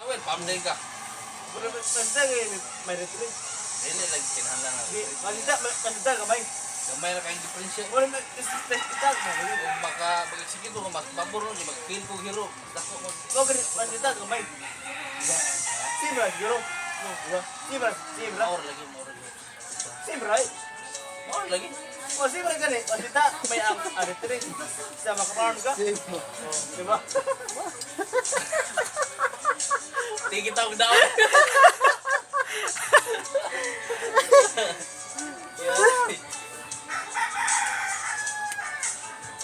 Awel, pamday ka. Pero may retreat. Dili lagi kinahanglan na. Malita kamay. Gamay na kayong diferensya. Wala may itak mo. Kung mag-execute ko, mas babor nun, mag-feel ko hero. Mas dako mo. No, malita kamay. Sibra, giro. No, diba? Sibra. Maor lagi, maor lagi. Sibra, eh. Maor lagi. O, sibra ka eh. Malita, may ang retreat. Sa makaparan ka. Diba? Tingin kita ang daon.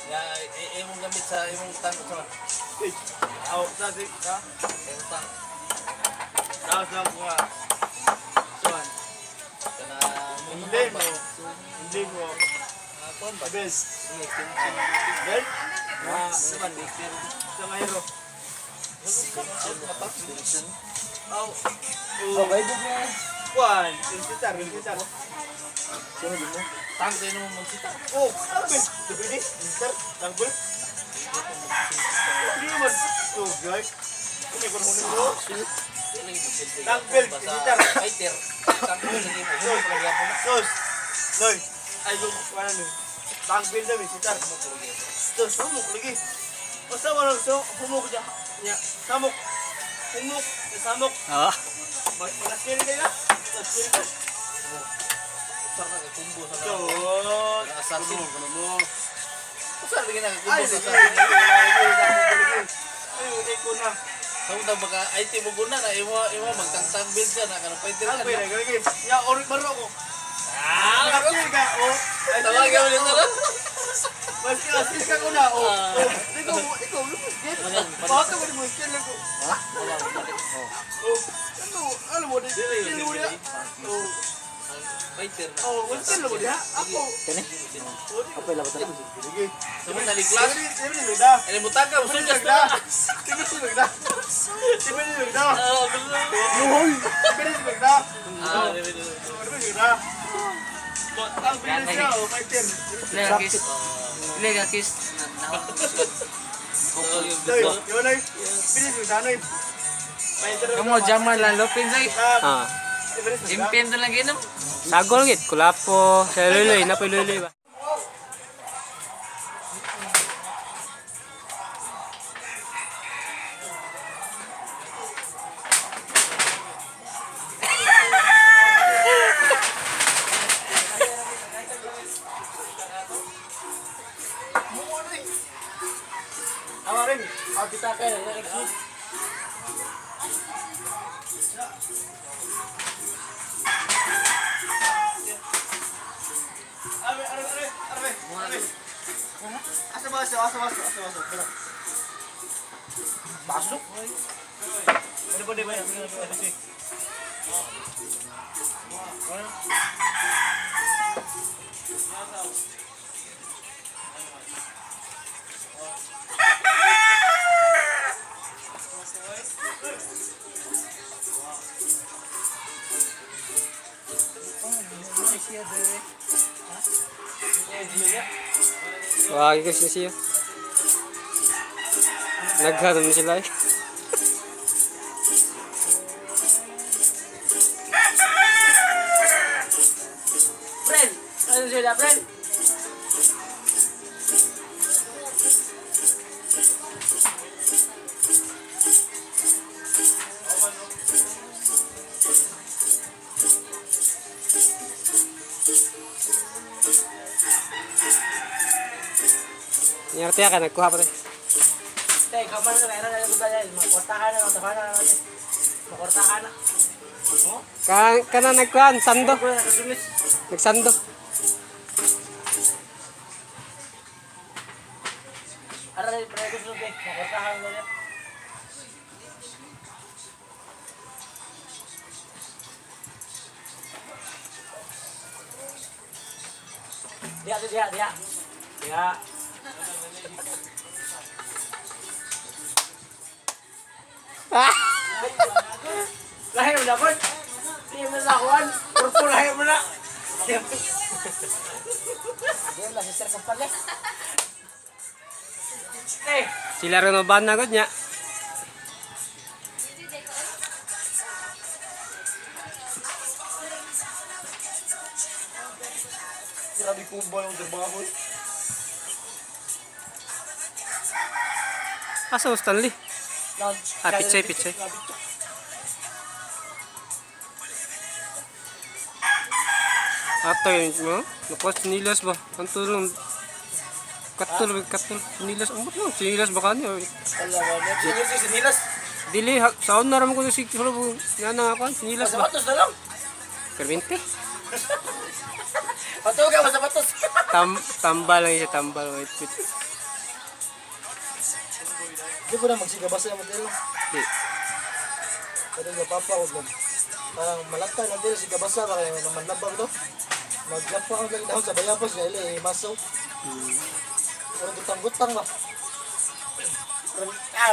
Ya, imong gamit sa imong tanong sa. Aw, sabi ka. Imong tanong. Tapos lang ko nga. Suan. Kana Hindi mo. Hindi mo. Kon ba? Abes. Girl? Naman, sa mayro. Aw. Okay, good na. Kuan. Insitar. Sunod mo. Tang kayo mo magsita. Oh, abes. Dibidi. Insitar. Tangbol. Hindi naman. Oh, guys. Ini ko hunin mo. Tangbil, isitar. Fighter. Tangbil lagi mo. Sus, lagi mo. Sus. Noy. Ay, yung kuan ni. Tangbil na isitar. Sus, humok lagi. Basta wala so humok dia. Ya, samok. Humok, samok. Ah. Malasiri kayo na. Malasiri ka. Usar na kumbo sa Sus. assassin. Mo. Usar lagi na kumbo Ay, sa sige. assassin. Ay, iko na. Sa baka IT mo guna na imo magtangtang build ka na kanang fighter ka. Tangbil lagi. Ya, ori baro ko. Malasiri ka. Oh. Tawag ka ulit na. Mas asin ka ko na. Oh. Ikaw lupos din. Bakit mo mo skill ko? Ha? Wala mo balik. Oh. Ano mo din? Skill mo dia. Oh. Fighter na. Oh, skill mo dia. Ako. Kani? Apa lang ba? Sige. Sama na class. Sino ni Luda? Ele butang ka Sino usun ni ka Luda? Sino ni Luda? Sino ni Luda? Oh, gusto. Nuhol. Sino ni Luda? Ah, Sino ni Luda? Ang bilis siya, oh, fighter. Lega kiss. Doy, yun ay. Bilis yung sanoy. Fighter. Kamu jaman lang lopin say. Ah. Impin to lang ginom. Sagol git kulapo. Sa luloy na luloy ba. Awarin. Ako kita kayo. Exit. Arbe. Asa masuk. Masuk. Boleh bayar. Wah, guys na siya. Nagharam na sila eh. Friend, ano sila, friend? Nyarti ka nagkuha pa rin. Tay, kapan na kaya na budaya, makortahan na, tahanan na natin. Makortahan na. Kana nagkuhan, sando. Nagsando. Ara na pre ko sulit, makortahan na natin. Dia. Lahir mo na po. Hindi mo na kuhan. Purple lahir mo na. Diyan lang, sister ka pala. Sila rin mabahan na agad niya. Grabe kumbay ang trabaho eh. Asa mo Stanley? Pitsay. Ato yun mo? Nakuha sinilas ba? Ang tulong. Katul. Sinilas. Ang ba't lang? Sinilas ba kanyo? Sinilas. Dili, saon na raman ko si Holo. Yan na ako, sinilas ba? Sapatos na lang. Permente? Patuwa ka, masapatos. Tambal lang siya, tambal. Wait. Hindi ko na magsigabasa yung modelo. Di. Pero yung papa ko doon. Parang malakta ng modelo, sigabasa. Kaya naman labang to. Maglapa ko lang dahon sa bayabas niya. Ili, masaw. Pero gutang-gutang ba?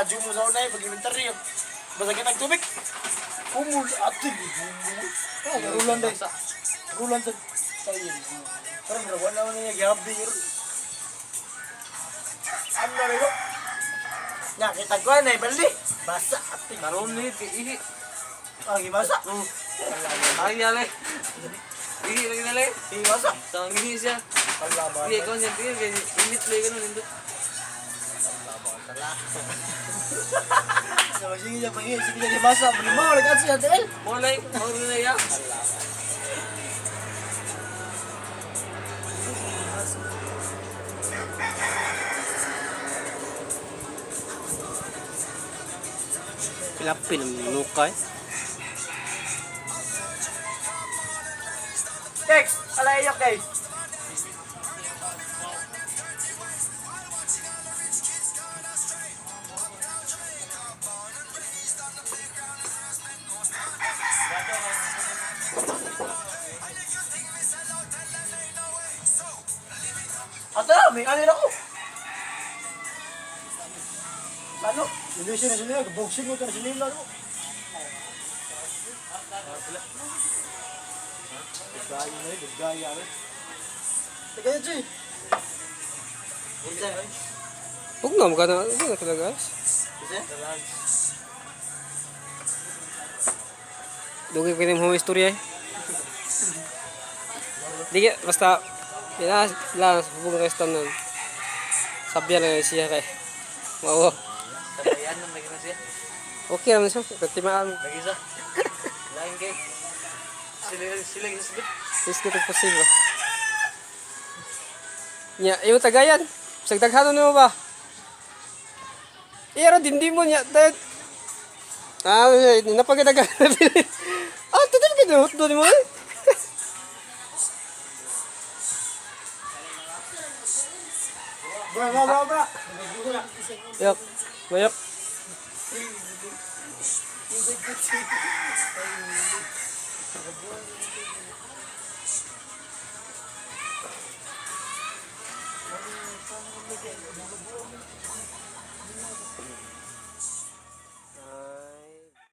Diyo mo sa unay, pag-inventory yun. Basta ka nagtubig. Kumul, ating. Rulan dahil sa. Rulan sa tayo. Parang nagawa naman niya, gabi yun. Ano na rin ko? Nakita ko na, bali. Basa, ating. Karoon ni, ihi. Gibasa? Ay, yale. Ihi lagi nalay. Gibasa? Sa ngihi siya. Paglaban. Ihi, ikaw niya, init lagi ganun, nindot. Sige niya, sige niya, gibasa. Malimang, ulit siya, Tel. Mulay na ya. Pilapil ang nukay. Text, alayok kay. Ata, may alin ako. Ano? Hindi siya na sinila, boxing mo ka na sinila. Gaya rin. Teka yun, Jay. Huwag na, magkano na talaga. Dugay pa yung mga istorya eh. Di ka, basta, lang, hubungan kayo sa tanan. Sabyan lang siya kay. Mawa. Sabayan nang lagi na siya. Okay naman siya, katimaan. Lagi sa. Lain kay. Sila yung sabit. Is kita posible. Nya, yung tagayan. Sagdaghanon mo ba? Iyara dindi mo nya. Napagadagan. Tutil ka na hotdog mo eh. Bra. Yak, bayak.